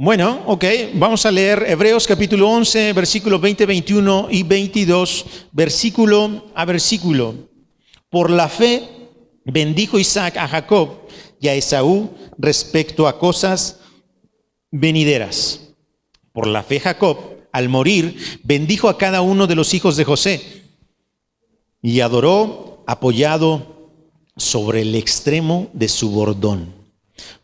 Bueno, ok, vamos a leer Hebreos capítulo 11, versículos 20, 21 y 22, versículo a versículo. Por la fe bendijo Isaac a Jacob y a Esaú respecto a cosas venideras. Por la fe Jacob, al morir, bendijo a cada uno de los hijos de José y adoró apoyado sobre el extremo de su bordón.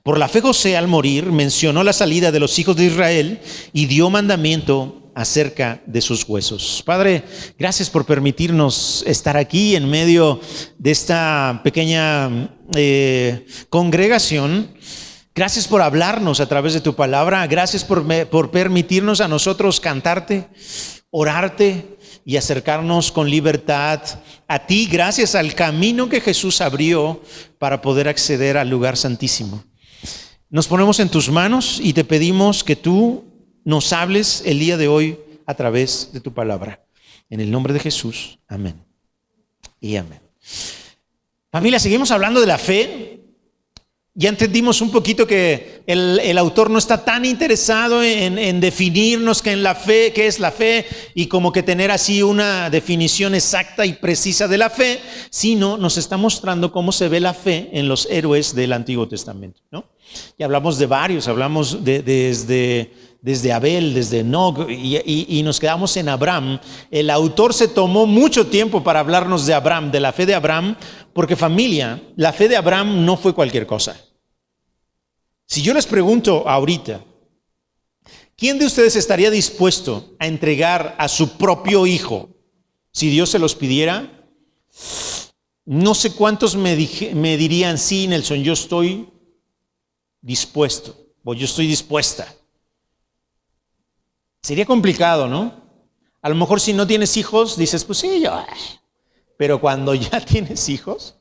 Por la fe José, al morir, mencionó la salida de los hijos de Israel y dio mandamiento acerca de sus huesos. Padre, gracias por permitirnos estar aquí en medio de esta pequeña congregación. Gracias por hablarnos a través de tu palabra. Gracias por permitirnos a nosotros cantarte, orarte y acercarnos con libertad a ti, gracias al camino que Jesús abrió para poder acceder al lugar santísimo. Nos ponemos en tus manos y te pedimos que tú nos hables el día de hoy a través de tu palabra. En el nombre de Jesús, amén y amén. Familia, seguimos hablando de la fe. Ya entendimos un poquito que el autor no está tan interesado en definirnos qué es la fe y como que tener así una definición exacta y precisa de la fe, sino nos está mostrando cómo se ve la fe en los héroes del Antiguo Testamento, ¿no? Y hablamos de varios, hablamos desde Abel, desde Enoc y nos quedamos en Abraham. El autor se tomó mucho tiempo para hablarnos de Abraham, de la fe de Abraham, porque familia, la fe de Abraham no fue cualquier cosa. Si yo les pregunto ahorita, ¿quién de ustedes estaría dispuesto a entregar a su propio hijo si Dios se los pidiera? No sé cuántos me dirían, sí, Nelson, yo estoy dispuesto, o yo estoy dispuesta. Sería complicado, ¿no? A lo mejor si no tienes hijos, dices, pues sí, yo. Pero cuando ya tienes hijos,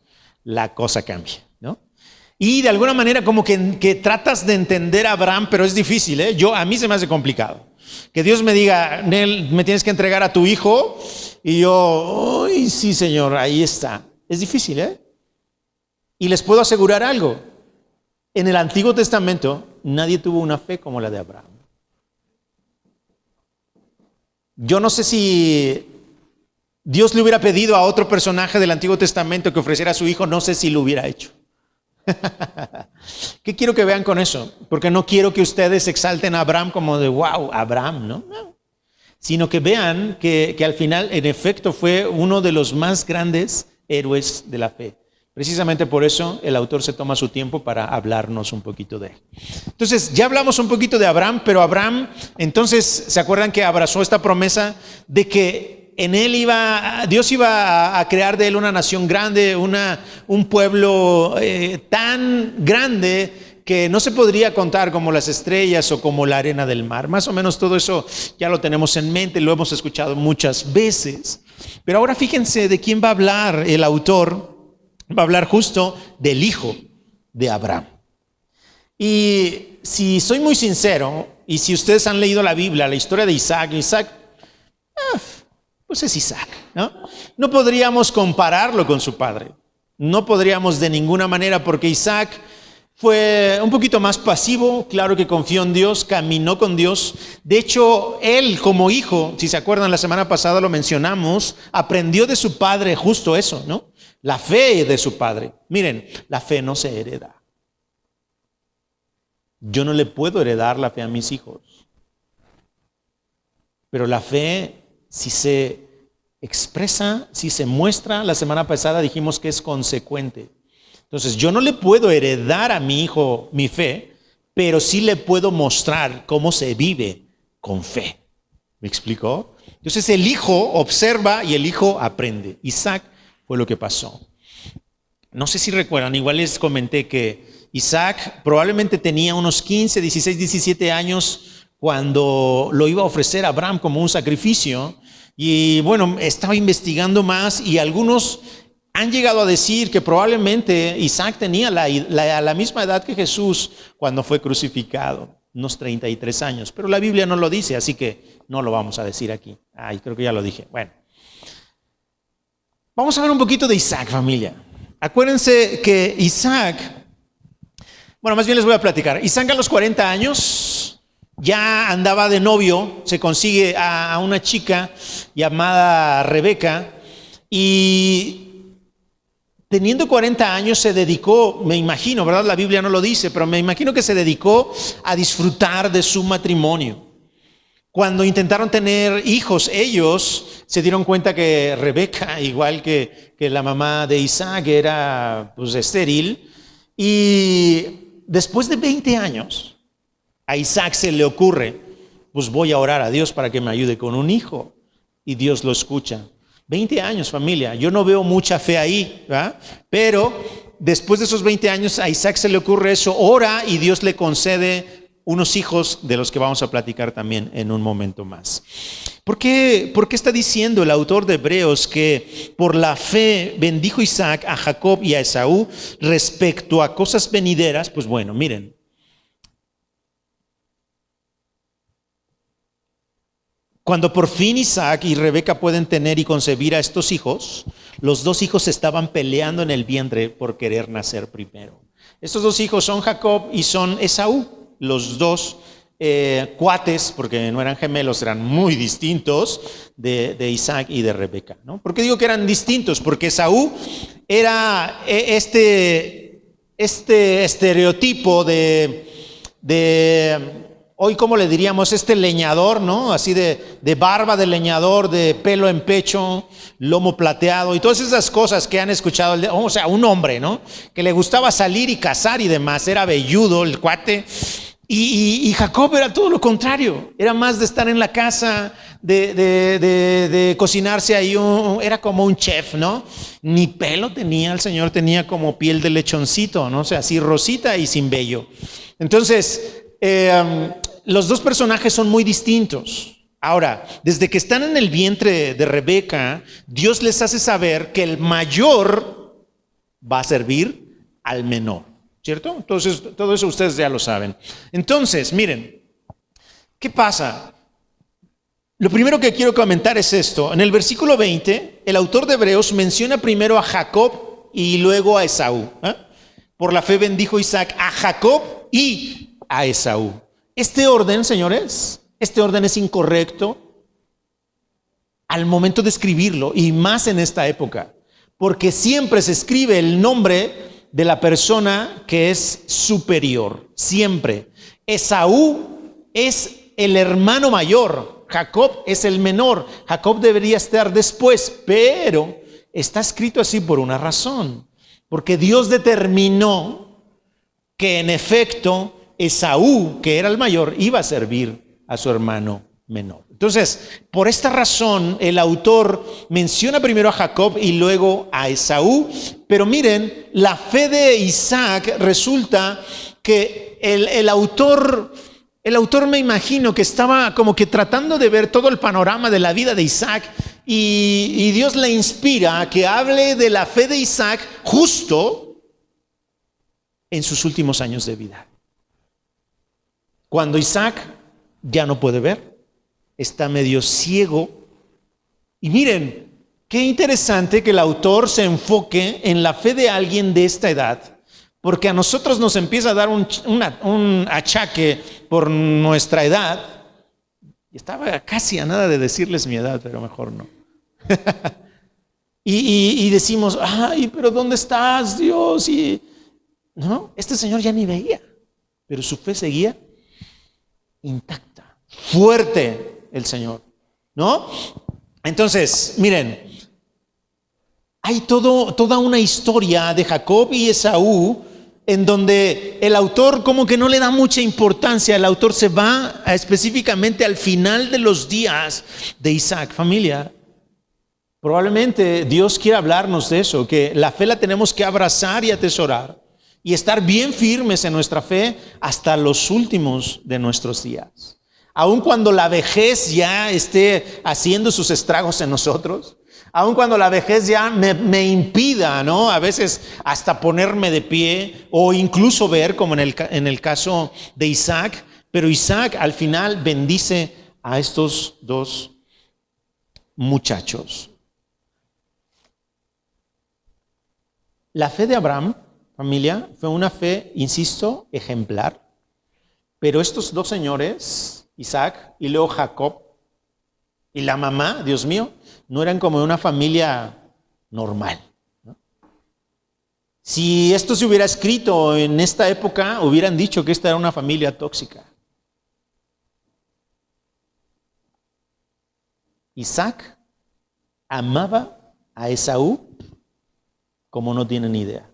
la cosa cambia, ¿no? Y de alguna manera como que tratas de entender a Abraham, pero es difícil, ¿eh? A mí se me hace complicado. Que Dios me diga, Nel, me tienes que entregar a tu hijo, y yo, ¡ay, sí, Señor, ahí está! Es difícil, ¿eh? Y les puedo asegurar algo. En el Antiguo Testamento, nadie tuvo una fe como la de Abraham. Yo no sé si Dios le hubiera pedido a otro personaje del Antiguo Testamento que ofreciera a su hijo, no sé si lo hubiera hecho. ¿Qué quiero que vean con eso? Porque no quiero que ustedes exalten a Abraham como de wow, Abraham, ¿no? No. Sino que vean que al final, en efecto, fue uno de los más grandes héroes de la fe. Precisamente por eso el autor se toma su tiempo para hablarnos un poquito de él. Entonces, ya hablamos un poquito de Abraham, pero Abraham, entonces, ¿se acuerdan que abrazó esta promesa de que en él Dios iba a crear de él una nación grande, un pueblo tan grande que no se podría contar como las estrellas o como la arena del mar? Más o menos todo eso ya lo tenemos en mente, lo hemos escuchado muchas veces. Pero ahora fíjense de quién va a hablar el autor. Va a hablar justo del hijo de Abraham. Y si soy muy sincero, y si ustedes han leído la Biblia, la historia de Isaac, pues es Isaac, ¿no? No podríamos compararlo con su padre. No podríamos de ninguna manera, porque Isaac fue un poquito más pasivo, claro que confió en Dios, caminó con Dios. De hecho, él como hijo, si se acuerdan, la semana pasada lo mencionamos, aprendió de su padre justo eso, ¿no? La fe de su padre. Miren, la fe no se hereda. Yo no le puedo heredar la fe a mis hijos. Pero la fe, si se expresa, si se muestra, la semana pasada dijimos que es consecuente. Entonces, yo no le puedo heredar a mi hijo mi fe, pero sí le puedo mostrar cómo se vive con fe. ¿Me explicó? Entonces, el hijo observa y el hijo aprende. Isaac fue lo que pasó. No sé si recuerdan, igual les comenté que Isaac probablemente tenía unos 15, 16, 17 años cuando lo iba a ofrecer a Abraham como un sacrificio. Y bueno, estaba investigando más y algunos han llegado a decir que probablemente Isaac tenía la misma edad que Jesús cuando fue crucificado, unos 33 años. Pero la Biblia no lo dice, así que no lo vamos a decir aquí. Ay, creo que ya lo dije. Bueno. Vamos a ver un poquito de Isaac, familia. Acuérdense que Isaac, bueno, más bien les voy a platicar. Isaac a los 40 años ya andaba de novio, se consigue a una chica llamada Rebeca y teniendo 40 años se dedicó, me imagino, ¿verdad? La Biblia no lo dice, pero me imagino que se dedicó a disfrutar de su matrimonio. Cuando intentaron tener hijos, ellos se dieron cuenta que Rebeca, igual que la mamá de Isaac, era pues estéril. Y después de 20 años, a Isaac se le ocurre, pues voy a orar a Dios para que me ayude con un hijo. Y Dios lo escucha. 20 años, familia. Yo no veo mucha fe ahí, ¿verdad? Pero después de esos 20 años, a Isaac se le ocurre eso, ora y Dios le concede unos hijos de los que vamos a platicar también en un momento más. ¿Por qué está diciendo el autor de Hebreos que por la fe bendijo Isaac a Jacob y a Esaú respecto a cosas venideras? Pues bueno, miren. Cuando por fin Isaac y Rebeca pueden tener y concebir a estos hijos, los dos hijos estaban peleando en el vientre por querer nacer primero. Estos dos hijos son Jacob y son Esaú. Los dos cuates, porque no eran gemelos, eran muy distintos de Isaac y de Rebeca, ¿no? ¿Por qué digo que eran distintos? Porque Esaú era este estereotipo de hoy, ¿cómo le diríamos? Este leñador, ¿no? Así de barba de leñador, de pelo en pecho, lomo plateado y todas esas cosas que han escuchado. O sea, un hombre, ¿no? Que le gustaba salir y cazar y demás. Era velludo el cuate. Y Jacob era todo lo contrario. Era más de estar en la casa, de cocinarse ahí. Era como un chef, ¿no? Ni pelo tenía, el Señor tenía como piel de lechoncito, ¿no? O sea, así rosita y sin vello. Entonces, los dos personajes son muy distintos. Ahora, desde que están en el vientre de Rebeca, Dios les hace saber que el mayor va a servir al menor, ¿cierto? Entonces, todo eso ustedes ya lo saben. Entonces, miren, ¿qué pasa? Lo primero que quiero comentar es esto. En el versículo 20, el autor de Hebreos menciona primero a Jacob y luego a Esaú. Por la fe bendijo Isaac a Jacob y a Esaú. Este orden, señores, este orden es incorrecto al momento de escribirlo y más en esta época, porque siempre se escribe el nombre de la persona que es superior, siempre. Esaú es el hermano mayor, Jacob es el menor. Jacob debería estar después, pero está escrito así por una razón, porque Dios determinó que en efecto Esaú, que era el mayor, iba a servir a su hermano menor. Entonces, por esta razón, el autor menciona primero a Jacob y luego a Esaú. Pero miren, la fe de Isaac resulta que el autor me imagino que estaba como que tratando de ver todo el panorama de la vida de Isaac y Dios le inspira a que hable de la fe de Isaac justo en sus últimos años de vida. Cuando Isaac ya no puede ver, está medio ciego. Y miren, qué interesante que el autor se enfoque en la fe de alguien de esta edad, porque a nosotros nos empieza a dar un achaque por nuestra edad. Y estaba casi a nada de decirles mi edad, pero mejor no. y decimos, ay, pero ¿dónde estás, Dios? Y no, este señor ya ni veía, pero su fe seguía intacta, fuerte el Señor, ¿no? Entonces, miren, hay toda una historia de Jacob y Esaú en donde el autor como que no le da mucha importancia. El autor se va específicamente al final de los días de Isaac. Familia, probablemente Dios quiere hablarnos de eso, que la fe la tenemos que abrazar y atesorar y estar bien firmes en nuestra fe hasta los últimos de nuestros días. Aun cuando la vejez ya esté haciendo sus estragos en nosotros, aun cuando la vejez ya me impida, ¿no? A veces hasta ponerme de pie o incluso ver, como en el caso de Isaac. Pero Isaac al final bendice a estos dos muchachos. La fe de Abraham, familia, fue una fe, insisto, ejemplar. Pero estos dos señores, Isaac y luego Jacob, y la mamá, Dios mío, no eran como una familia normal, ¿no? Si esto se hubiera escrito en esta época, hubieran dicho que esta era una familia tóxica. Isaac amaba a Esaú como no tienen idea.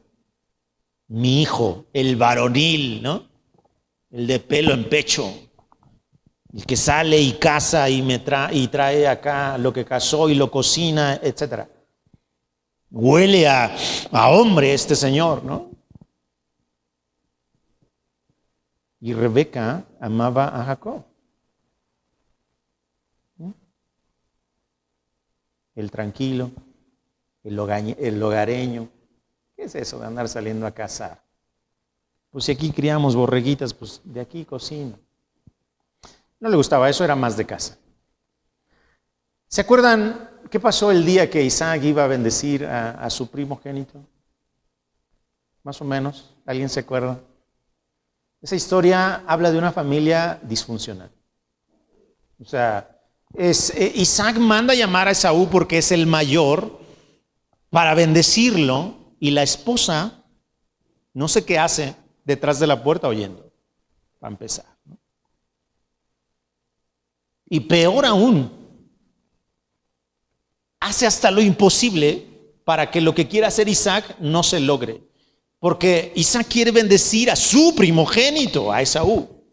Mi hijo, el varonil, ¿no? El de pelo en pecho, el que sale y caza y y trae acá lo que cazó y lo cocina, etc. Huele a hombre este señor, ¿no? Y Rebeca amaba a Jacob. El tranquilo, el hogareño. ¿Qué es eso de andar saliendo a cazar? Pues si aquí criamos borreguitas, pues de aquí cocino. No le gustaba eso, era más de casa. ¿Se acuerdan qué pasó el día que Isaac iba a bendecir a su primogénito? Más o menos, ¿alguien se acuerda? Esa historia habla de una familia disfuncional. O sea, Isaac manda a llamar a Esaú porque es el mayor para bendecirlo y la esposa no sé qué hace detrás de la puerta oyendo, para empezar, ¿no? Y peor aún, hace hasta lo imposible para que lo que quiera hacer Isaac no se logre. Porque Isaac quiere bendecir a su primogénito, a Esaú.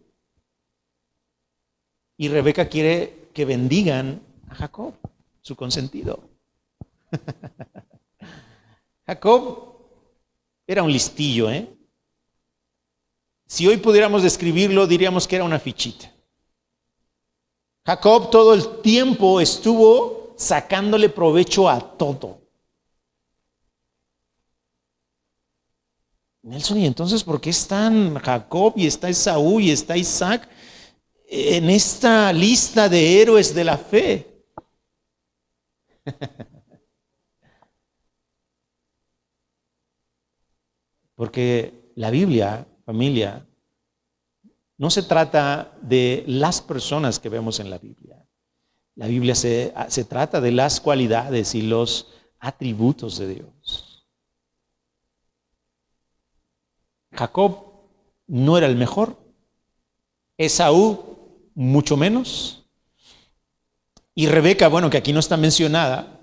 Y Rebeca quiere que bendigan a Jacob, su consentido. Jacob era un listillo, ¿eh? Si hoy pudiéramos describirlo, diríamos que era una fichita. Jacob todo el tiempo estuvo sacándole provecho a todo. Nelson, ¿y entonces por qué están Jacob y está Esaú y está Isaac en esta lista de héroes de la fe? Porque la Biblia, familia, no se trata de las personas que vemos en la Biblia. La Biblia se trata de las cualidades y los atributos de Dios. Jacob no era el mejor, Esaú mucho menos, y Rebeca, bueno, que aquí no está mencionada,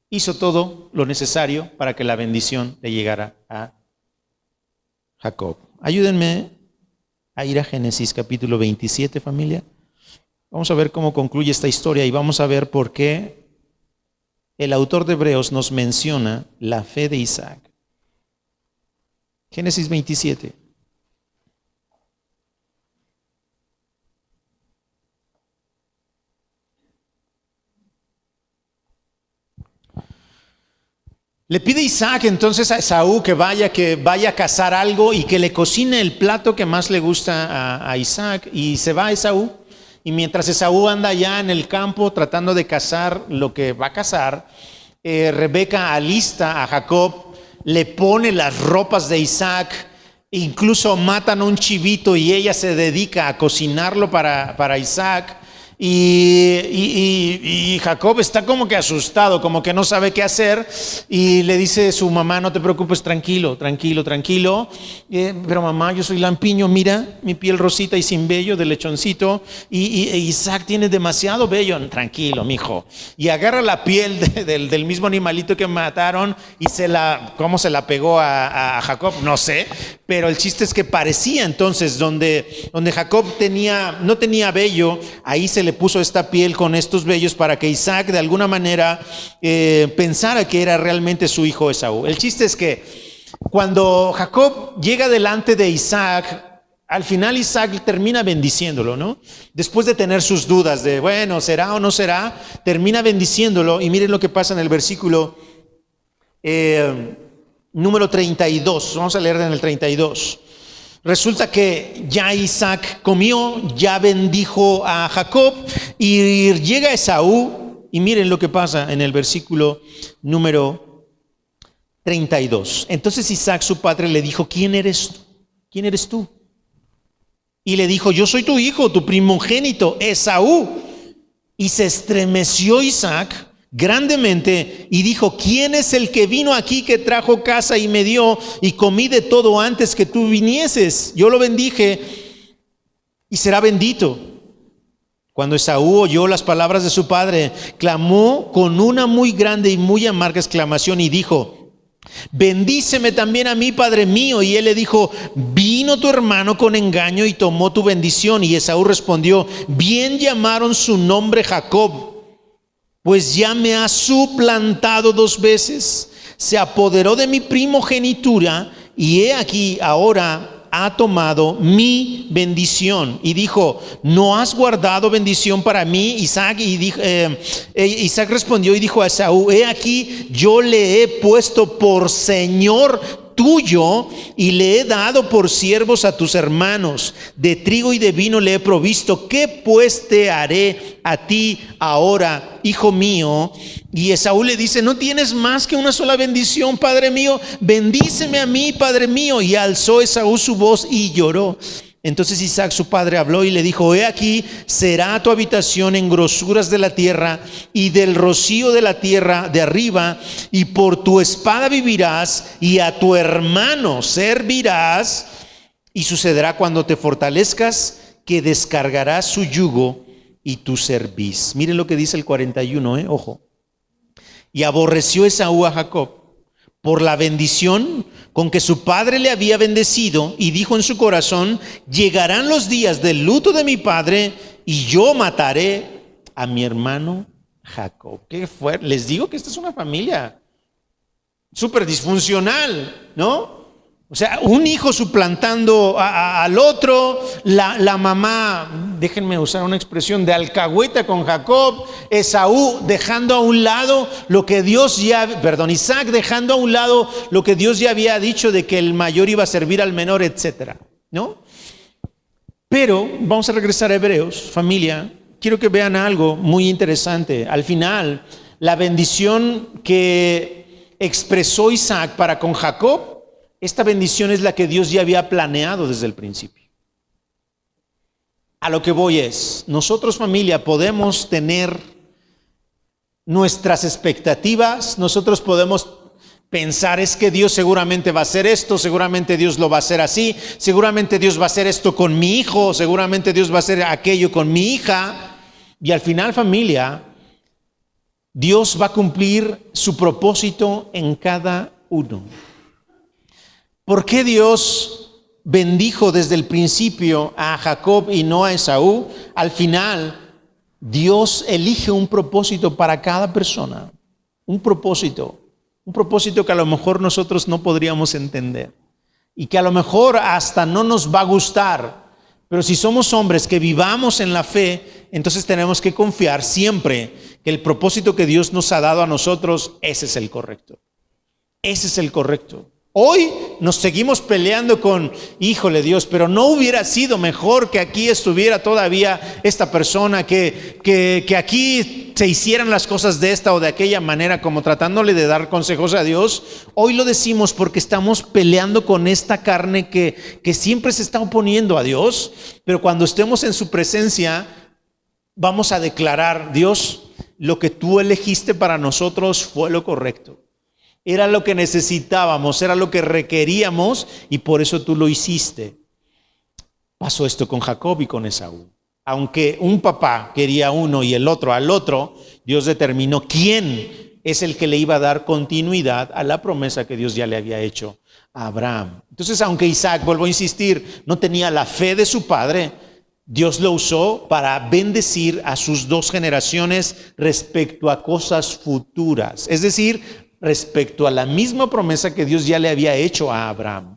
hizo todo lo necesario para que la bendición le llegara a Jacob. Ayúdenme a ir a Génesis capítulo 27, familia. Vamos a ver cómo concluye esta historia y vamos a ver por qué el autor de Hebreos nos menciona la fe de Isaac. Génesis 27. Le pide Isaac entonces a Esaú que vaya a cazar algo y que le cocine el plato que más le gusta a Isaac. Y se va Esaú. Y mientras Esaú anda allá en el campo tratando de cazar lo que va a cazar, Rebeca alista a Jacob, le pone las ropas de Isaac, incluso matan a un chivito y ella se dedica a cocinarlo para Isaac. Y Jacob está como que asustado, como que no sabe qué hacer, y le dice a su mamá: no te preocupes, tranquilo. Pero mamá, yo soy lampiño, mira mi piel rosita y sin vello de lechoncito, y Isaac tiene demasiado vello. Tranquilo, mijo. Y agarra la piel del mismo animalito que mataron y ¿cómo se la pegó a Jacob? No sé, pero el chiste es que parecía entonces donde Jacob no tenía vello, ahí se le puso esta piel con estos vellos para que Isaac de alguna manera pensara que era realmente su hijo Esaú. El chiste es que cuando Jacob llega delante de Isaac, al final Isaac termina bendiciéndolo, ¿no? Después de tener sus dudas de, bueno, ¿será o no será? Termina bendiciéndolo, y miren lo que pasa en el versículo número 32. Vamos a leer en el 32. Resulta que ya Isaac comió, ya bendijo a Jacob, y llega Esaú, y miren lo que pasa en el versículo número 32. Entonces Isaac, su padre, le dijo: ¿Quién eres tú? ¿Quién eres tú? y le dijo: yo soy tu hijo, tu primogénito, Esaú. Y se estremeció Isaac grandemente y dijo: ¿quién es el que vino aquí, que trajo caza y me dio, y comí de todo antes que tú vinieses? Yo lo bendije y será bendito. Cuando Esaú oyó las palabras de su padre, clamó con una muy grande y muy amarga exclamación y dijo: bendíceme también a mí, padre mío. Y él le dijo: vino tu hermano con engaño y tomó tu bendición. Y Esaú respondió: bien llamaron su nombre Jacob, pues ya me ha suplantado 2 veces. Se apoderó de mi primogenitura y he aquí ahora ha tomado mi bendición. Y dijo: ¿no has guardado bendición para mí, Isaac? Y dijo, Isaac respondió y dijo a Esaú: he aquí yo le he puesto por señor tuyo y le he dado por siervos a tus hermanos. De trigo y de vino le he provisto. ¿Qué pues te haré a ti ahora, hijo mío? Y Esaú le dice: no tienes más que una sola bendición, padre mío. Bendíceme a mí, padre mío. Y alzó Esaú su voz y lloró. Entonces Isaac su padre habló y le dijo: he aquí será tu habitación en grosuras de la tierra y del rocío de la tierra de arriba, y por tu espada vivirás y a tu hermano servirás. Y sucederá cuando te fortalezcas que descargarás su yugo y tu cerviz. Miren lo que dice el 41, ojo. Y aborreció Esaú a Jacob por la bendición con que su padre le había bendecido, y dijo en su corazón: llegarán los días del luto de mi padre y yo mataré a mi hermano Jacob. ¿Qué fue? Les digo que esta es una familia súper disfuncional, ¿no? O sea, un hijo suplantando al otro, la mamá, déjenme usar una expresión, de alcahueta con Jacob, Esaú dejando a un lado lo que Dios ya, Isaac dejando a un lado lo que Dios ya había dicho de que el mayor iba a servir al menor, etcétera, ¿no? Pero vamos a regresar a Hebreos, familia. Quiero que vean algo muy interesante. Al final, la bendición que expresó Isaac para con Jacob, esta bendición es la que Dios ya había planeado desde el principio. A lo que voy es, nosotros, familia, podemos tener nuestras expectativas, nosotros podemos pensar: es que Dios seguramente va a hacer esto, seguramente Dios lo va a hacer así, seguramente Dios va a hacer esto con mi hijo, seguramente Dios va a hacer aquello con mi hija. Y al final, familia, Dios va a cumplir su propósito en cada uno. ¿Por qué Dios bendijo desde el principio a Jacob y no a Esaú? Al final, Dios elige un propósito para cada persona. Un propósito que a lo mejor nosotros no podríamos entender y que a lo mejor hasta no nos va a gustar. Pero si somos hombres que vivamos en la fe, entonces tenemos que confiar siempre que el propósito que Dios nos ha dado a nosotros, ese es el correcto. Ese es el correcto. Hoy nos seguimos peleando con: híjole Dios, pero no hubiera sido mejor que aquí estuviera todavía esta persona, que aquí se hicieran las cosas de esta o de aquella manera, como tratándole de dar consejos a Dios. Hoy lo decimos porque estamos peleando con esta carne que siempre se está oponiendo a Dios, pero cuando estemos en su presencia vamos a declarar: Dios, lo que tú elegiste para nosotros fue lo correcto. Era lo que necesitábamos, era lo que requeríamos, y por eso tú lo hiciste. Pasó esto con Jacob y con Esaú. Aunque un papá quería uno y el otro al otro, Dios determinó quién es el que le iba a dar continuidad a la promesa que Dios ya le había hecho a Abraham. Entonces, aunque Isaac, vuelvo a insistir, no tenía la fe de su padre, Dios lo usó para bendecir a sus 2 generaciones respecto a cosas futuras. Es decir, respecto a la misma promesa que Dios ya le había hecho a Abraham.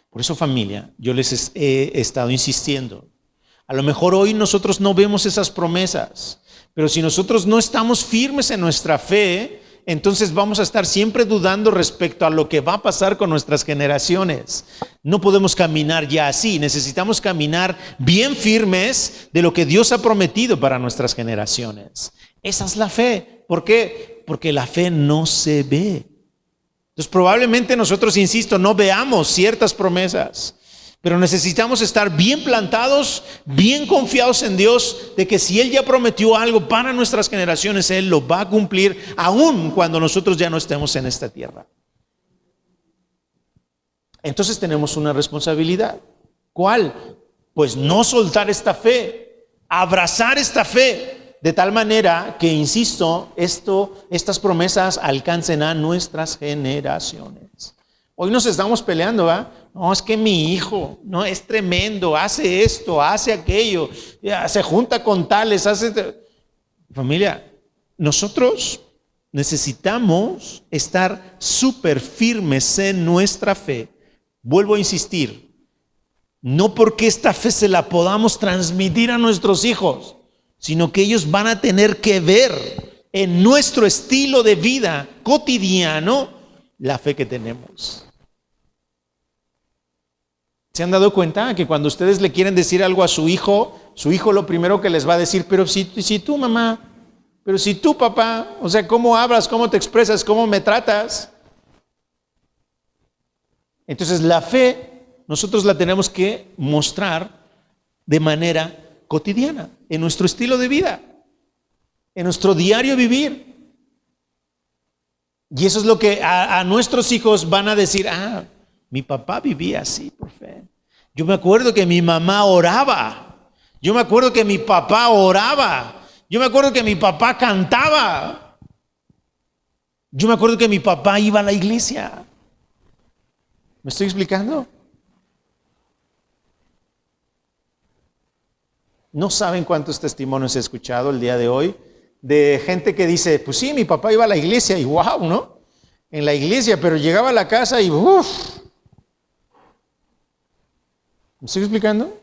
Por eso, familia, yo les he estado insistiendo. A lo mejor hoy nosotros no vemos esas promesas, pero si nosotros no estamos firmes en nuestra fe, entonces vamos a estar siempre dudando respecto a lo que va a pasar con nuestras generaciones. No podemos caminar ya así, necesitamos caminar bien firmes de lo que Dios ha prometido para nuestras generaciones. Esa es la fe. ¿Por qué? Porque la fe no se ve. Entonces probablemente nosotros, insisto, no veamos ciertas promesas, Pero necesitamos estar bien plantados, bien confiados en Dios, de que si Él ya prometió algo para nuestras generaciones, Él lo va a cumplir, aun cuando nosotros ya no estemos en esta tierra. Entonces tenemos una responsabilidad. ¿Cuál? Pues no soltar esta fe, abrazar esta fe, de tal manera que, insisto, estas promesas alcancen a nuestras generaciones. Hoy nos estamos peleando, ¿verdad? No, es que mi hijo, no, es tremendo, hace esto, hace aquello, se junta con tales, Familia, nosotros necesitamos estar súper firmes en nuestra fe. Vuelvo a insistir, no porque esta fe se la podamos transmitir a nuestros hijos, sino que ellos van a tener que ver en nuestro estilo de vida cotidiano la fe que tenemos. ¿Se han dado cuenta que cuando ustedes le quieren decir algo a su hijo lo primero que les va a decir, pero si tú, mamá, pero si tú, papá, o sea, ¿cómo hablas, cómo te expresas, cómo me tratas? Entonces la fe nosotros la tenemos que mostrar de manera cotidiana, en nuestro estilo de vida, en nuestro diario vivir. Y eso es lo que a nuestros hijos van a decir, mi papá vivía así por fe. Yo me acuerdo que mi mamá oraba. Yo me acuerdo que mi papá oraba. Yo me acuerdo que mi papá cantaba. Yo me acuerdo que mi papá iba a la iglesia. ¿Me estoy explicando? No saben cuántos testimonios he escuchado el día de hoy de gente que dice, pues sí, mi papá iba a la iglesia y wow, ¿no? En la iglesia, pero llegaba a la casa y uff. ¿Me estoy explicando?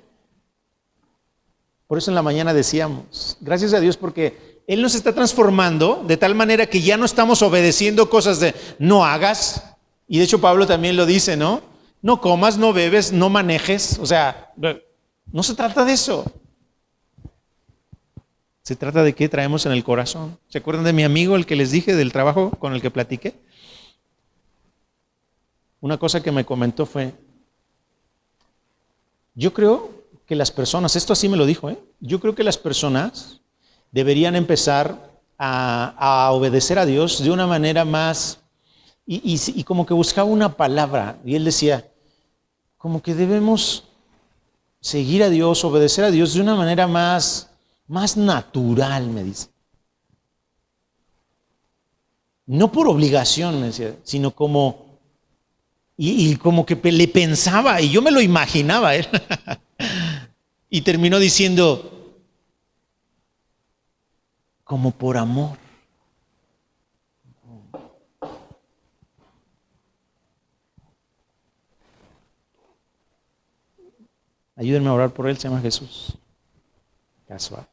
Por eso en la mañana decíamos, gracias a Dios porque Él nos está transformando de tal manera que ya no estamos obedeciendo cosas de no hagas. Y de hecho Pablo también lo dice, ¿no? No comas, no bebes, no manejes. O sea, no se trata de eso. Se trata de qué traemos en el corazón. ¿Se acuerdan de mi amigo, el que les dije del trabajo con el que platiqué? Una cosa que me comentó fue, yo creo que las personas, esto así me lo dijo, yo creo que las personas deberían empezar a obedecer a Dios de una manera más, y como que buscaba una palabra, y él decía, como que debemos seguir a Dios, obedecer a Dios de una manera más natural, me dice. No por obligación, me decía, sino como, y como que le pensaba, y yo me lo imaginaba él. Y terminó diciendo, como por amor. Ayúdenme a orar por él, se llama Jesús. Casual.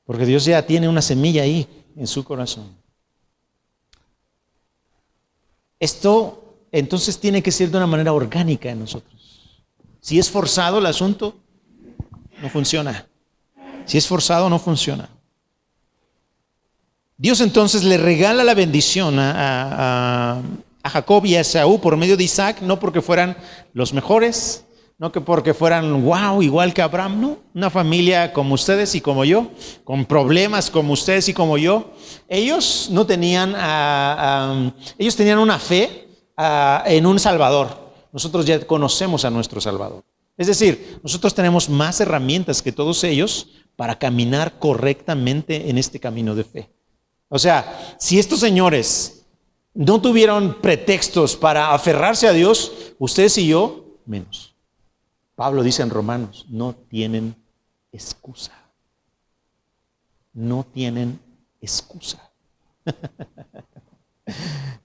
Porque Dios ya tiene una semilla ahí en su corazón. Esto entonces tiene que ser de una manera orgánica en nosotros. Si es forzado el asunto, no funciona. Si es forzado, no funciona. Dios entonces le regala la bendición a Jacob y a Esaú por medio de Isaac, no porque fueran los mejores, no que porque fueran wow, igual que Abraham, no. Una familia como ustedes y como yo, con problemas como ustedes y como yo. Ellos no tenían, ellos tenían una fe en un Salvador. Nosotros ya conocemos a nuestro Salvador. Es decir, nosotros tenemos más herramientas que todos ellos para caminar correctamente en este camino de fe. O sea, si estos señores no tuvieron pretextos para aferrarse a Dios, ustedes y yo, menos. Pablo dice en Romanos, no tienen excusa. No tienen excusa.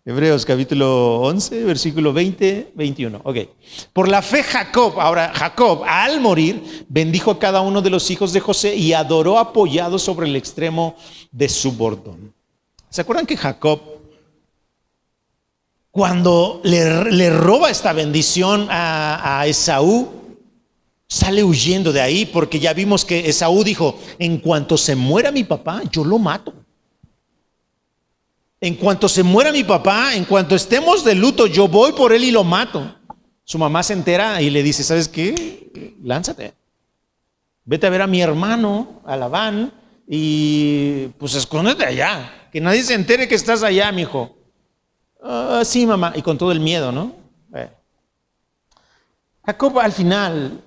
Hebreos capítulo 11, versículo 20, 21. Ok. Por la fe Jacob, al morir, bendijo a cada uno de los hijos de José y adoró apoyado sobre el extremo de su bordón. ¿Se acuerdan que Jacob, cuando le roba esta bendición a Esaú, sale huyendo de ahí? Porque ya vimos que Esaú dijo, en cuanto se muera mi papá, yo lo mato. En cuanto se muera mi papá, en cuanto estemos de luto, yo voy por él y lo mato. Su mamá se entera y le dice, ¿sabes qué? Lánzate. Vete a ver a mi hermano, a Labán, y pues escóndete allá. Que nadie se entere que estás allá, mijo. Sí, mamá. Y con todo el miedo, ¿no? Jacob al final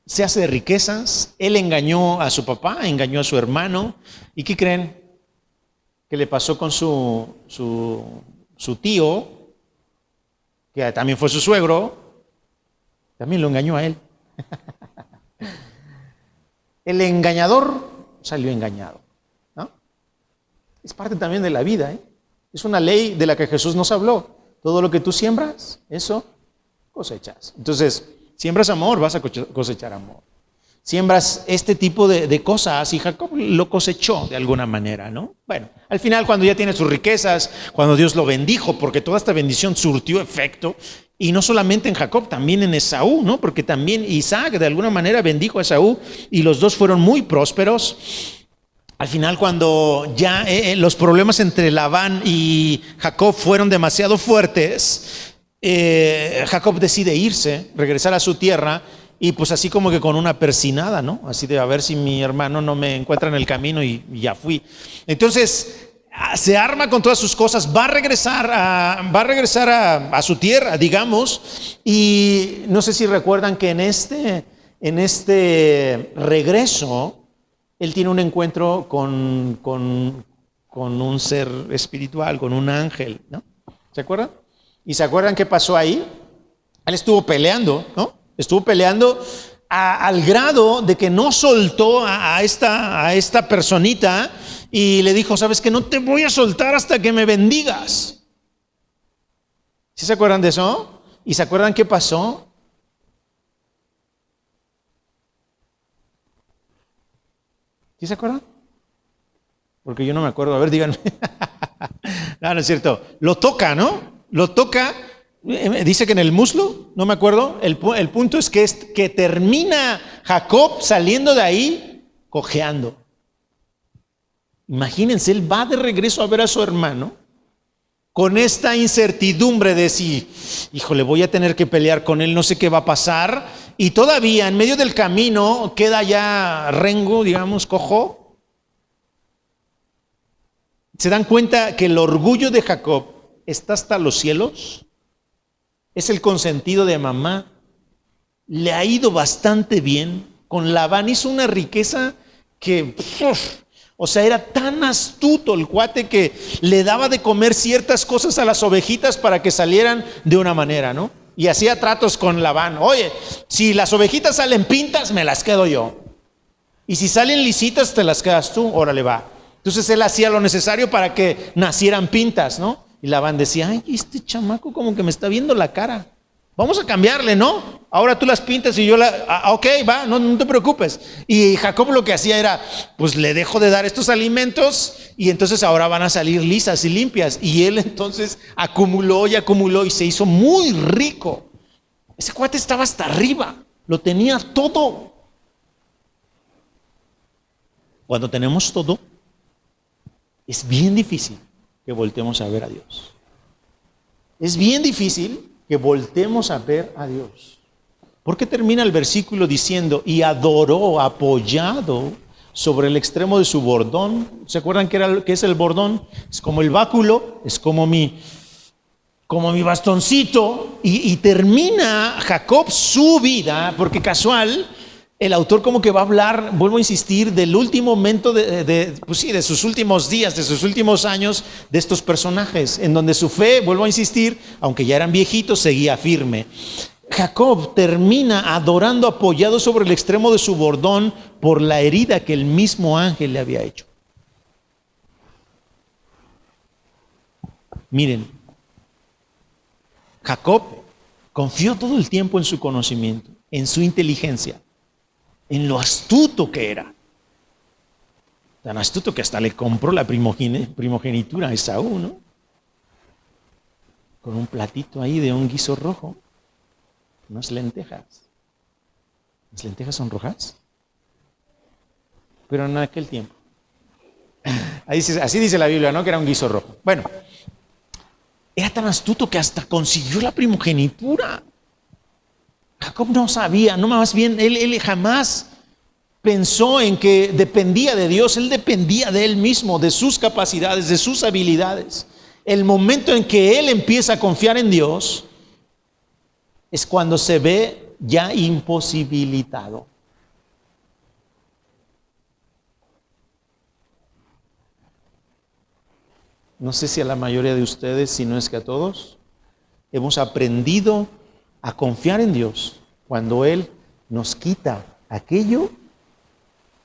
se hace de riquezas. Él engañó a su papá, engañó a su hermano. ¿Y qué creen? Que le pasó con su tío, que también fue su suegro, también lo engañó a él. El engañador salió engañado, ¿no? Es parte también de la vida, ¿eh? Es una ley de la que Jesús nos habló. Todo lo que tú siembras, eso cosechas. Entonces, siembras amor, vas a cosechar amor. Siembras este tipo de cosas y Jacob lo cosechó de alguna manera, ¿no? Bueno, al final cuando ya tiene sus riquezas, cuando Dios lo bendijo, porque toda esta bendición surtió efecto, y no solamente en Jacob, también en Esaú, ¿no? Porque también Isaac de alguna manera bendijo a Esaú y los dos fueron muy prósperos. Al final cuando ya los problemas entre Labán y Jacob fueron demasiado fuertes, Jacob decide irse, regresar a su tierra. Y pues así como que con una persinada, ¿no? Así de a ver si mi hermano no me encuentra en el camino y ya fui. Entonces se arma con todas sus cosas, va a regresar a su tierra, digamos. Y no sé si recuerdan que en este regreso, él tiene un encuentro con un ser espiritual, con un ángel, ¿no? ¿Se acuerdan? ¿Y se acuerdan qué pasó ahí? Él estuvo peleando, ¿no? Estuvo peleando al grado de que no soltó a esta personita y le dijo, ¿sabes qué? No te voy a soltar hasta que me bendigas. ¿Sí se acuerdan de eso? ¿Y se acuerdan qué pasó? ¿Sí se acuerdan? Porque yo no me acuerdo. A ver, díganme. No, no es cierto. Lo toca, ¿no? Lo toca. Dice que en el muslo, no me acuerdo. El punto es que termina Jacob saliendo de ahí cojeando. Imagínense, él va de regreso a ver a su hermano con esta incertidumbre de si, híjole, voy a tener que pelear con él, no sé qué va a pasar. Y todavía en medio del camino queda ya rengo, digamos, cojo. ¿Se dan cuenta que el orgullo de Jacob está hasta los cielos? Es el consentido de mamá. Le ha ido bastante bien. Con Labán hizo una riqueza que, o sea, era tan astuto el cuate que le daba de comer ciertas cosas a las ovejitas para que salieran de una manera, ¿no? Y hacía tratos con Labán. Oye, si las ovejitas salen pintas, me las quedo yo. Y si salen lisitas, te las quedas tú. Órale, va. Entonces él hacía lo necesario para que nacieran pintas, ¿no? Y Labán decía, ay, este chamaco como que me está viendo la cara. Vamos a cambiarle, ¿no? Ahora tú las pintas y yo ok, va, no te preocupes. Y Jacob lo que hacía era, pues le dejo de dar estos alimentos y entonces ahora van a salir lisas y limpias. Y él entonces acumuló y se hizo muy rico. Ese cuate estaba hasta arriba, lo tenía todo. Cuando tenemos todo, es bien difícil que voltemos a ver a Dios. Es bien difícil que voltemos a ver a Dios. ¿Por qué termina el versículo diciendo, y adoró apoyado sobre el extremo de su bordón? ¿Se acuerdan qué es el bordón? Es como el báculo, es como mi bastoncito. Y termina Jacob su vida, porque casual, el autor como que va a hablar, vuelvo a insistir, del último momento pues sí, de sus últimos días, de sus últimos años de estos personajes, en donde su fe, vuelvo a insistir, aunque ya eran viejitos, seguía firme. Jacob termina adorando apoyado sobre el extremo de su bordón por la herida que el mismo ángel le había hecho. Miren, Jacob confió todo el tiempo en su conocimiento, en su inteligencia, en lo astuto que era. Tan astuto que hasta le compró la primogenitura a Esaú, ¿no? Con un platito ahí de un guiso rojo, unas lentejas. ¿Las lentejas son rojas? Pero en aquel tiempo. Así dice la Biblia, ¿no? Que era un guiso rojo. Bueno, era tan astuto que hasta consiguió la primogenitura. Jacob no sabía, no, más bien, él jamás pensó en que dependía de Dios. Él dependía de él mismo, de sus capacidades, de sus habilidades. El momento en que él empieza a confiar en Dios es cuando se ve ya imposibilitado. No sé si a la mayoría de ustedes, si no es que a todos, hemos aprendido a confiar en Dios cuando Él nos quita aquello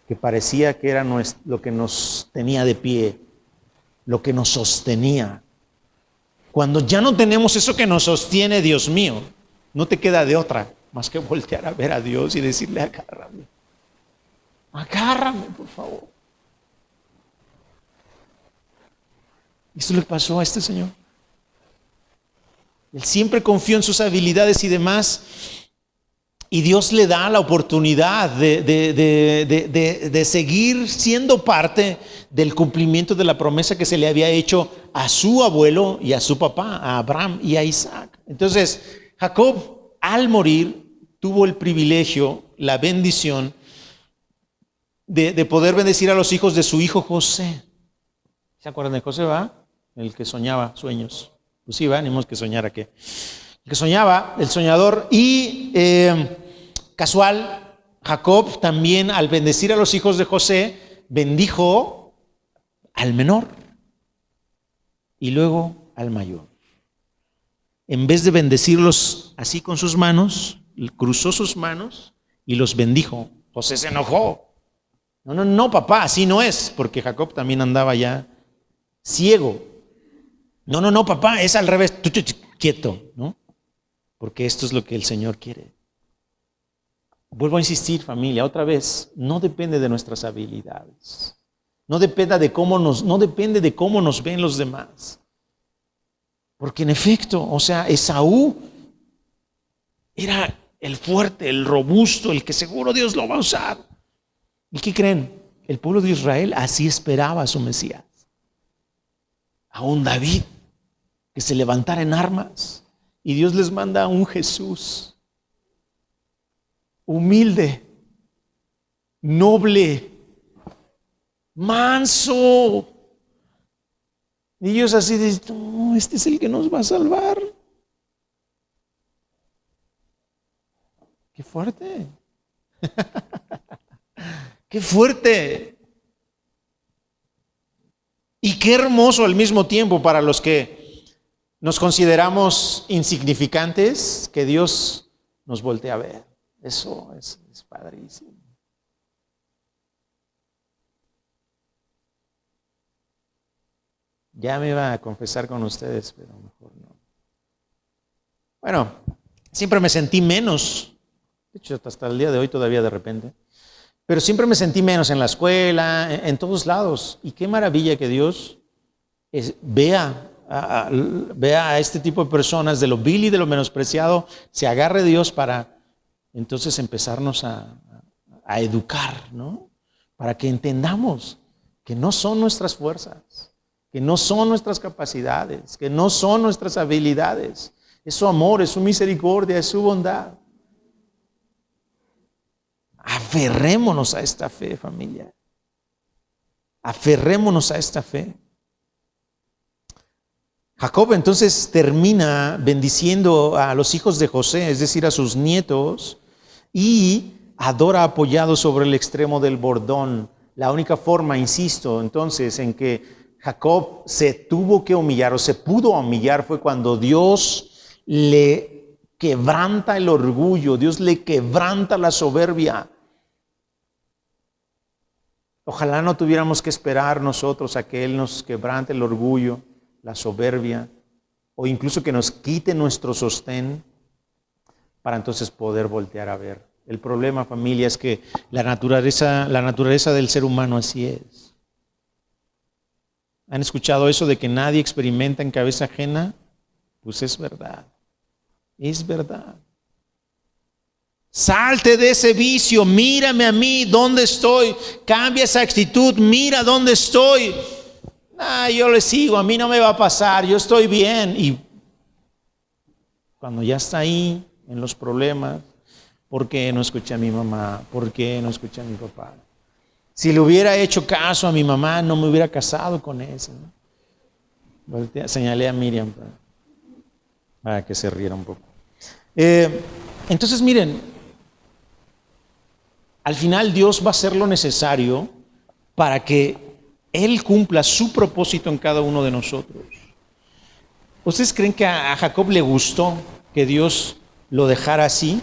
que parecía que era lo que nos tenía de pie, lo que nos sostenía. Cuando ya no tenemos eso que nos sostiene, Dios mío, no te queda de otra más que voltear a ver a Dios y decirle: agárrame, agárrame, por favor. Eso le pasó a este señor. Él siempre confió en sus habilidades y demás, y Dios le da la oportunidad de seguir siendo parte del cumplimiento de la promesa que se le había hecho a su abuelo y a su papá, a Abraham y a Isaac. Entonces, Jacob, al morir, tuvo el privilegio, la bendición de poder bendecir a los hijos de su hijo José. ¿Se acuerdan de José, va? El que soñaba sueños. Pues sí, va, ni modo que soñara que. El que soñaba, el soñador. Y casual, Jacob también, al bendecir a los hijos de José, bendijo al menor y luego al mayor. En vez de bendecirlos así con sus manos, cruzó sus manos y los bendijo. José se enojó. No, papá, así no es, porque Jacob también andaba ya ciego. No, papá, es al revés. Tú quieto, ¿no? Porque esto es lo que el Señor quiere. Vuelvo a insistir, familia, otra vez, no depende de nuestras habilidades. No depende de cómo nos ven los demás. Porque en efecto, o sea, Esaú era el fuerte, el robusto, el que seguro Dios lo va a usar. ¿Y qué creen? El pueblo de Israel así esperaba a su Mesías. A un David que se levantara en armas, y Dios les manda a un Jesús humilde, noble, manso. Y ellos así dicen: no, este es el que nos va a salvar. Qué fuerte. Qué fuerte. Y qué hermoso al mismo tiempo para los que nos consideramos insignificantes, que Dios nos voltee a ver. Eso es padrísimo. Ya me iba a confesar con ustedes, pero mejor no. Bueno, siempre me sentí menos. De hecho, hasta el día de hoy todavía de repente. Pero siempre me sentí menos en la escuela, en todos lados. Y qué maravilla que Dios vea a este tipo de personas, de lo vil y de lo menospreciado, se agarre de Dios para entonces empezarnos a educar, ¿no? Para que entendamos que no son nuestras fuerzas, que no son nuestras capacidades, que no son nuestras habilidades. Es su amor, es su misericordia, es su bondad. Aferrémonos a esta fe, familia. Aferrémonos a esta fe. Jacob entonces termina bendiciendo a los hijos de José, es decir, a sus nietos, y adora apoyado sobre el extremo del bordón. La única forma, insisto, entonces, en que Jacob se tuvo que humillar o se pudo humillar fue cuando Dios le quebranta el orgullo, Dios le quebranta la soberbia. Ojalá no tuviéramos que esperar nosotros a que Él nos quebrante el orgullo, la soberbia, o incluso que nos quite nuestro sostén para entonces poder voltear a ver. El problema, familia, es que la naturaleza del ser humano así es. ¿Han escuchado eso de que nadie experimenta en cabeza ajena? Pues es verdad. Es verdad. Salte de ese vicio, mírame a mí, ¿dónde estoy? Cambia esa actitud, mira dónde estoy. Yo le sigo, a mí no me va a pasar, yo estoy bien. Y cuando ya está ahí, en los problemas, ¿Por qué no escuché a mi mamá? ¿Por qué no escuché a mi papá? Si le hubiera hecho caso a mi mamá, no me hubiera casado con ese, ¿no? Señalé a Miriam para que se riera un poco. Entonces miren, al final Dios va a hacer lo necesario para que Él cumpla su propósito en cada uno de nosotros. ¿Ustedes creen que a Jacob le gustó que Dios lo dejara así?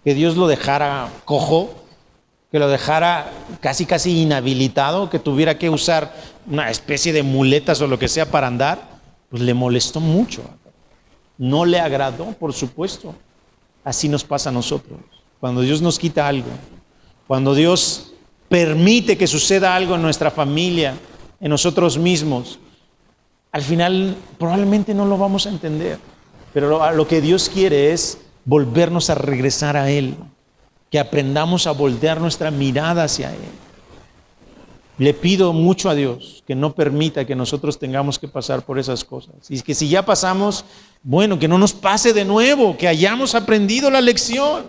Que Dios lo dejara cojo, que lo dejara casi inhabilitado, que tuviera que usar una especie de muletas o lo que sea para andar. Pues le molestó mucho. No le agradó, por supuesto. Así nos pasa a nosotros. Cuando Dios nos quita algo, cuando Dios permite que suceda algo en nuestra familia, en nosotros mismos, al final probablemente no lo vamos a entender. Pero lo que Dios quiere es volvernos a regresar a Él, que aprendamos a voltear nuestra mirada hacia Él. Le pido mucho a Dios que no permita que nosotros tengamos que pasar por esas cosas. Y que si ya pasamos, bueno, que no nos pase de nuevo, que hayamos aprendido la lección.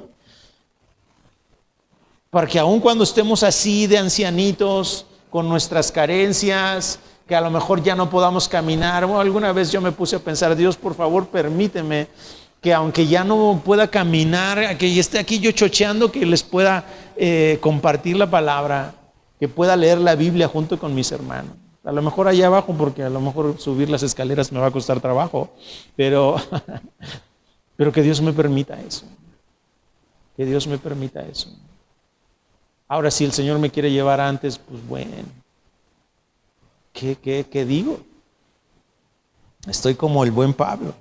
Para que aun cuando estemos así de ancianitos, con nuestras carencias, que a lo mejor ya no podamos caminar, o alguna vez yo me puse a pensar, Dios, por favor, permíteme que aunque ya no pueda caminar, que esté aquí yo chocheando, que les pueda compartir la palabra, que pueda leer la Biblia junto con mis hermanos. A lo mejor allá abajo, porque a lo mejor subir las escaleras me va a costar trabajo, pero que Dios me permita eso. Que Dios me permita eso. Ahora, si el Señor me quiere llevar antes, pues bueno, ¿qué digo? Estoy como el buen Pablo.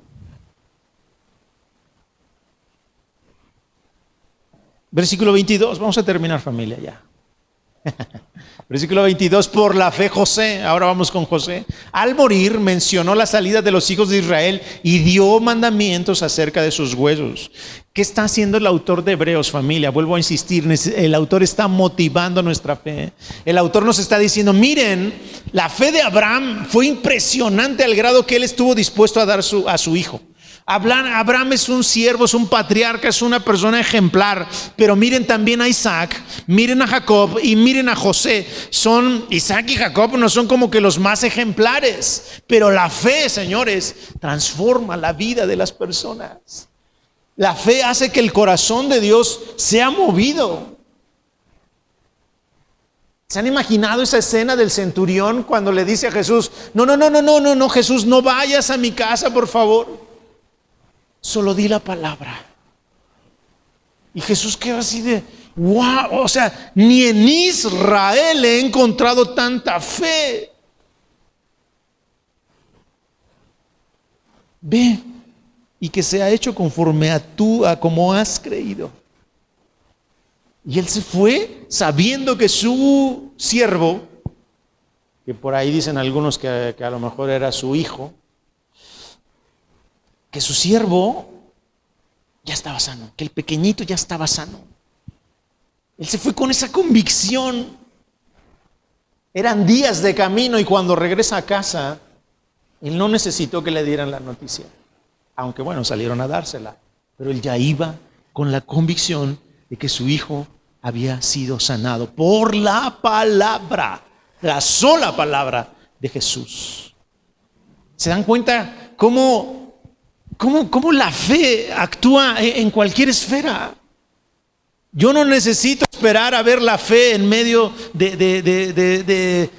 Versículo 22, vamos a terminar, familia, ya. Versículo 22, por la fe José, ahora vamos con José, al morir mencionó la salida de los hijos de Israel y dio mandamientos acerca de sus huesos. ¿Qué está haciendo el autor de Hebreos, familia? Vuelvo a insistir, el autor está motivando nuestra fe. El autor nos está diciendo, miren, la fe de Abraham fue impresionante al grado que él estuvo dispuesto a dar a su hijo. Abraham es un siervo, es un patriarca, es una persona ejemplar. Pero miren también a Isaac, miren a Jacob y miren a José. Isaac y Jacob no son como que los más ejemplares, pero la fe, señores, transforma la vida de las personas. La fe hace que el corazón de Dios sea movido. ¿Se han imaginado esa escena del centurión cuando le dice a Jesús, no, Jesús, no vayas a mi casa, por favor? Solo di la palabra. Y Jesús quedó así de, wow, o sea, ni en Israel he encontrado tanta fe. Ve, y que sea hecho conforme a como has creído. Y él se fue sabiendo que su siervo, que por ahí dicen algunos que a lo mejor era su hijo, que su siervo ya estaba sano, que el pequeñito ya estaba sano. Él se fue con esa convicción. Eran días de camino y cuando regresa a casa, él no necesitó que le dieran la noticia. Aunque bueno, salieron a dársela. Pero él ya iba con la convicción de que su hijo había sido sanado por la palabra, la sola palabra de Jesús. ¿Se dan cuenta cómo la fe actúa en cualquier esfera? Yo no necesito esperar a ver la fe en medio de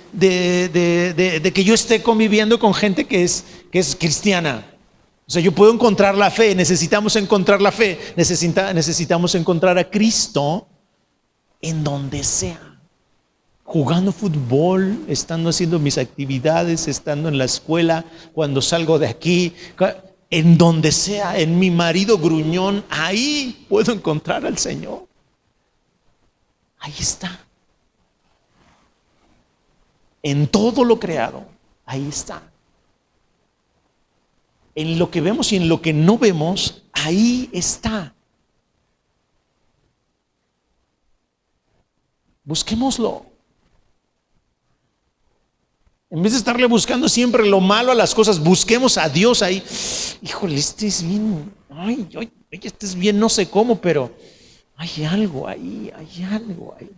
que yo esté conviviendo con gente que es cristiana. O sea, yo puedo encontrar la fe, necesitamos encontrar la fe, necesitamos encontrar a Cristo en donde sea. Jugando fútbol, estando haciendo mis actividades, estando en la escuela, cuando salgo de aquí, en donde sea, en mi marido gruñón, ahí puedo encontrar al Señor. Ahí está. En todo lo creado, ahí está. En lo que vemos y en lo que no vemos, ahí está. Busquémoslo. En vez de estarle buscando siempre lo malo a las cosas, busquemos a Dios ahí. Híjole, este es bien, este es bien no sé cómo, pero Hay algo ahí, hay algo ahí.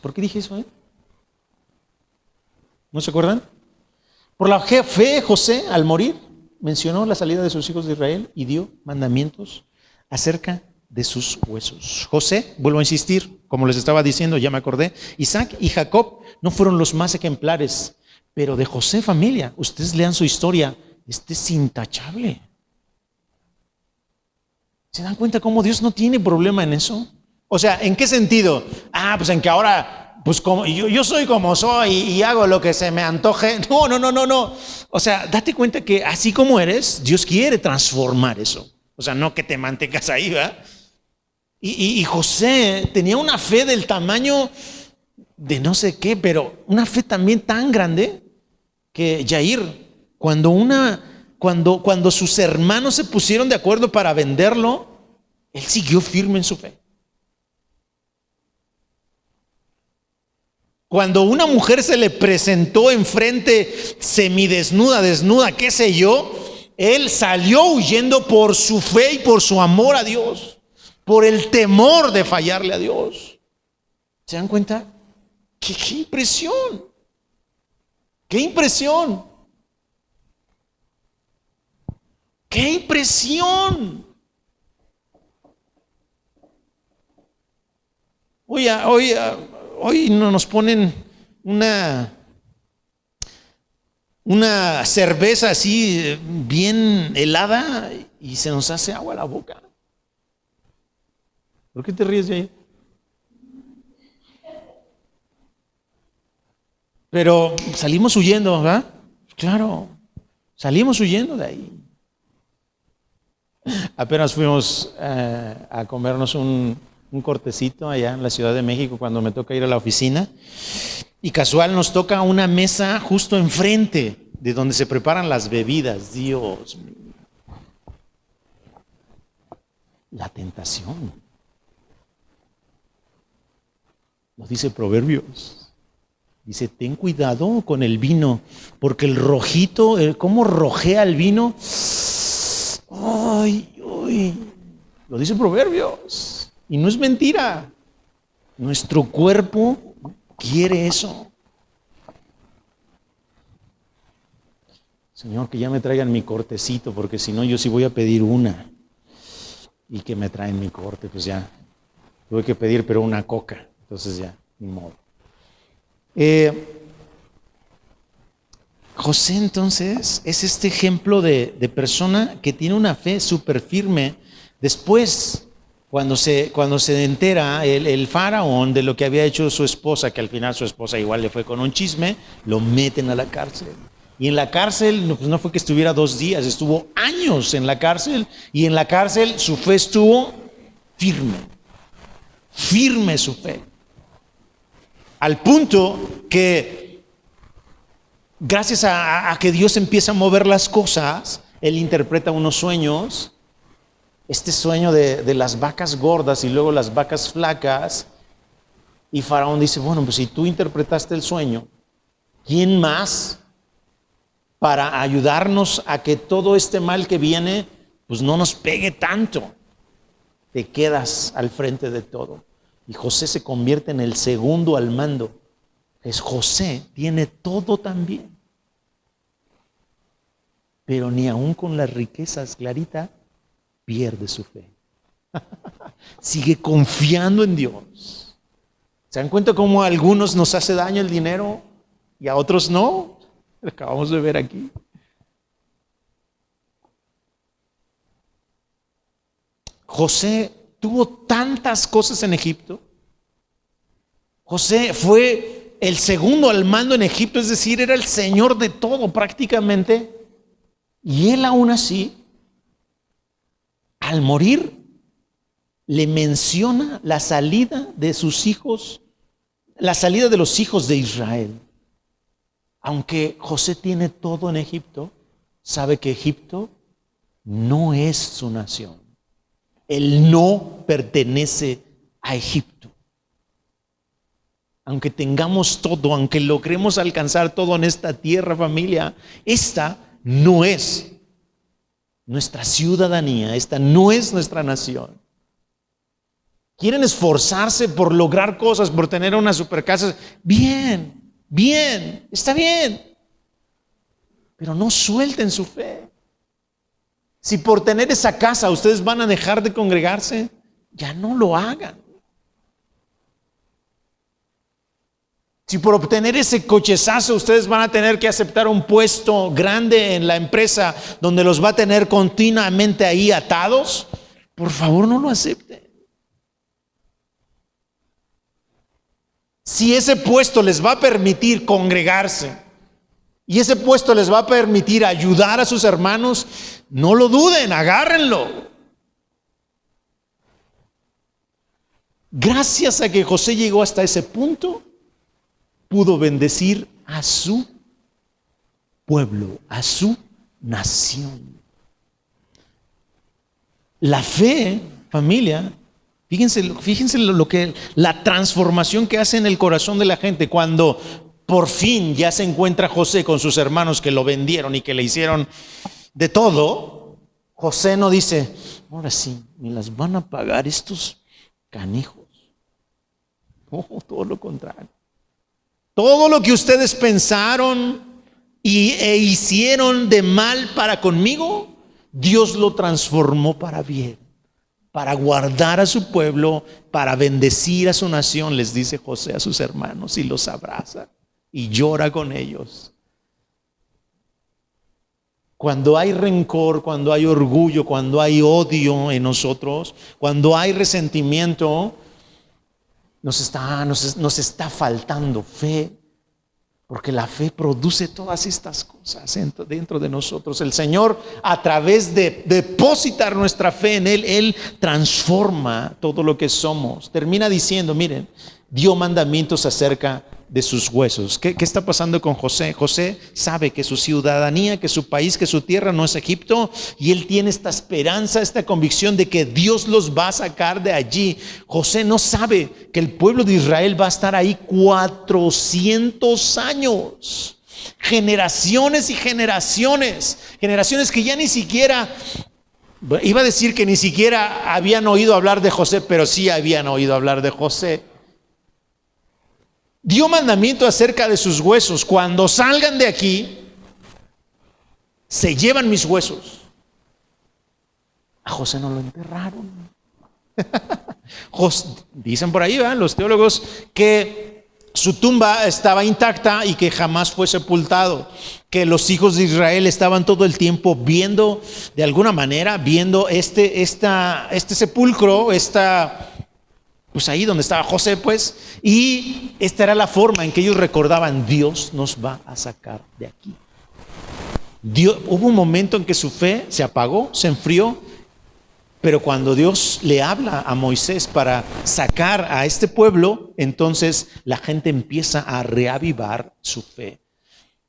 ¿Por qué dije eso? ¿No se acuerdan? Por la fe, José, al morir, mencionó la salida de sus hijos de Israel y dio mandamientos acerca de sus huesos. José, vuelvo a insistir, como les estaba diciendo, ya me acordé, Isaac y Jacob no fueron los más ejemplares, pero de José familia, ustedes lean su historia, este es intachable. ¿Se dan cuenta cómo Dios no tiene problema en eso? O sea, ¿en qué sentido? Pues en que ahora, pues como yo soy como soy y hago lo que se me antoje. No. O sea, date cuenta que así como eres, Dios quiere transformar eso. O sea, no que te mantengas ahí, ¿verdad? Y José tenía una fe del tamaño de no sé qué, pero una fe también tan grande que Yair, cuando sus hermanos se pusieron de acuerdo para venderlo, él siguió firme en su fe. Cuando una mujer se le presentó enfrente semidesnuda, desnuda, qué sé yo, él salió huyendo por su fe y por su amor a Dios, por el temor de fallarle a Dios. ¿Se dan cuenta? ¡Qué impresión! ¡Qué impresión! ¡Qué impresión! Hoy nos ponen una cerveza así bien helada y se nos hace agua a la boca. ¿Por qué te ríes de ahí? Pero salimos huyendo, ¿verdad? Claro, salimos huyendo de ahí. Apenas fuimos a comernos un cortecito allá en la Ciudad de México cuando me toca ir a la oficina y casual nos toca una mesa justo enfrente de donde se preparan las bebidas. Dios mío. La tentación. Nos dice Proverbios. Dice, ten cuidado con el vino, porque el rojito, cómo rojea el vino. Ay, lo dice Proverbios. Y no es mentira. Nuestro cuerpo quiere eso. Señor, que ya me traigan mi cortecito, porque si no, yo sí voy a pedir una. Y que me traen mi corte, pues ya. Tuve que pedir, pero una coca. Entonces ya, ni modo. José entonces es este ejemplo de persona que tiene una fe súper firme. Después, cuando se entera el faraón de lo que había hecho su esposa, que al final su esposa igual le fue con un chisme, lo meten a la cárcel. Y en la cárcel, pues no fue que estuviera 2 días, estuvo años en la cárcel. Y en la cárcel su fe estuvo firme su fe. Al punto que, gracias a que Dios empieza a mover las cosas, él interpreta unos sueños, este sueño de las vacas gordas y luego las vacas flacas, y Faraón dice, bueno, pues si tú interpretaste el sueño, ¿quién más para ayudarnos a que todo este mal que viene, pues no nos pegue tanto? Te quedas al frente de todo. Y José se convierte en el segundo al mando. José tiene todo también. Pero ni aún con las riquezas, Clarita, pierde su fe. Sigue confiando en Dios. ¿Se dan cuenta cómo a algunos nos hace daño el dinero y a otros no? Lo acabamos de ver aquí. José tuvo tantas cosas en Egipto. José fue el segundo al mando en Egipto, es decir, era el señor de todo prácticamente. Y él aún así, al morir, le menciona la salida de sus hijos, la salida de los hijos de Israel. Aunque José tiene todo en Egipto, sabe que Egipto no es su nación. Él no pertenece a Egipto. aunque tengamos todo, aunque logremos alcanzar todo en esta tierra, familia, esta no es nuestra ciudadanía, esta no es nuestra nación. Quieren esforzarse por lograr cosas, por tener una supercasa. Bien, bien, está bien. Pero no suelten su fe. Si por tener esa casa ustedes van a dejar de congregarse, ya no lo hagan. Si por obtener ese cochezazo ustedes van a tener que aceptar un puesto grande en la empresa donde los va a tener continuamente ahí atados, por favor no lo acepten. Si ese puesto les va a permitir congregarse y ese puesto les va a permitir ayudar a sus hermanos, no lo duden, agárrenlo. Gracias a que José llegó hasta ese punto, pudo bendecir a su pueblo, a su nación. La fe, familia, fíjense lo que la transformación que hace en el corazón de la gente cuando por fin ya se encuentra José con sus hermanos que lo vendieron y que le hicieron de todo. José no dice, ahora sí, me las van a pagar estos canijos. Oh, todo lo contrario. Todo lo que ustedes pensaron e hicieron de mal para conmigo, Dios lo transformó para bien, para guardar a su pueblo, para bendecir a su nación, les dice José a sus hermanos y los abraza y llora con ellos. Cuando hay rencor, cuando hay orgullo, cuando hay odio en nosotros, cuando hay resentimiento, nos está faltando fe, porque la fe produce todas estas cosas dentro de nosotros. El Señor, a través de depositar nuestra fe en Él transforma todo lo que somos. Termina diciendo, miren, dio mandamientos acerca de sus huesos. ¿Qué está pasando con José? José sabe que su ciudadanía, que su país, que su tierra no es Egipto, y él tiene esta esperanza, esta convicción de que Dios los va a sacar de allí. José no sabe que el pueblo de Israel va a estar ahí 400 años, generaciones y generaciones que ya ni siquiera, iba a decir que ni siquiera habían oído hablar de José, pero sí habían oído hablar de José. Dio mandamiento acerca de sus huesos. Cuando salgan de aquí, se llevan mis huesos. A José no lo enterraron. Dicen por ahí, ¿verdad?, los teólogos, que su tumba estaba intacta y que jamás fue sepultado. Que los hijos de Israel estaban todo el tiempo viendo, de alguna manera, viendo este sepulcro, pues ahí donde estaba José, pues, y esta era la forma en que ellos recordaban, Dios nos va a sacar de aquí. Hubo un momento en que su fe se apagó, se enfrió, pero cuando Dios le habla a Moisés para sacar a este pueblo, entonces la gente empieza a reavivar su fe.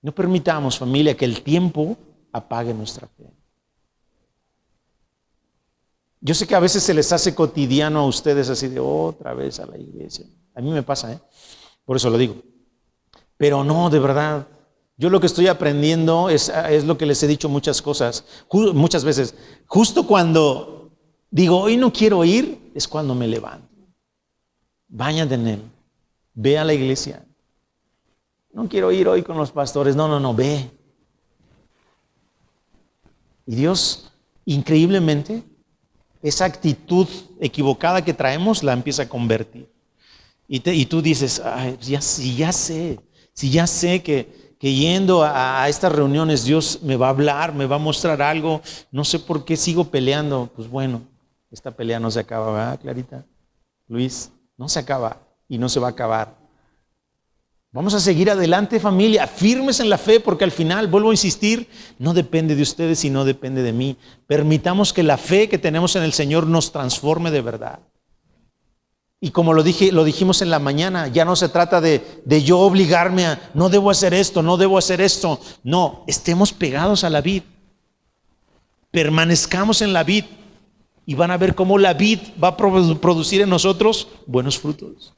No permitamos, familia, que el tiempo apague nuestra fe. Yo sé que a veces se les hace cotidiano a ustedes así de otra vez a la iglesia. A mí me pasa, por eso lo digo. Pero no, de verdad. Yo lo que estoy aprendiendo es lo que les he dicho muchas veces. Justo cuando digo, hoy no quiero ir, es cuando me levanto. Báñate en Él. Ve a la iglesia. No quiero ir hoy con los pastores. No, ve. Y Dios, increíblemente, esa actitud equivocada que traemos la empieza a convertir. Y tú dices, ay, si ya sé que yendo a estas reuniones Dios me va a hablar, me va a mostrar algo, no sé por qué sigo peleando. Pues bueno, esta pelea no se acaba, ¿verdad, Clarita? Luis, no se acaba y no se va a acabar. Vamos a seguir adelante, familia, firmes en la fe, porque al final, vuelvo a insistir, no depende de ustedes y no depende de mí. Permitamos que la fe que tenemos en el Señor nos transforme de verdad. Y como lo dijimos en la mañana, ya no se trata de yo obligarme a, no debo hacer esto, no debo hacer esto. No, estemos pegados a la vid. Permanezcamos en la vid y van a ver cómo la vid va a producir en nosotros buenos frutos.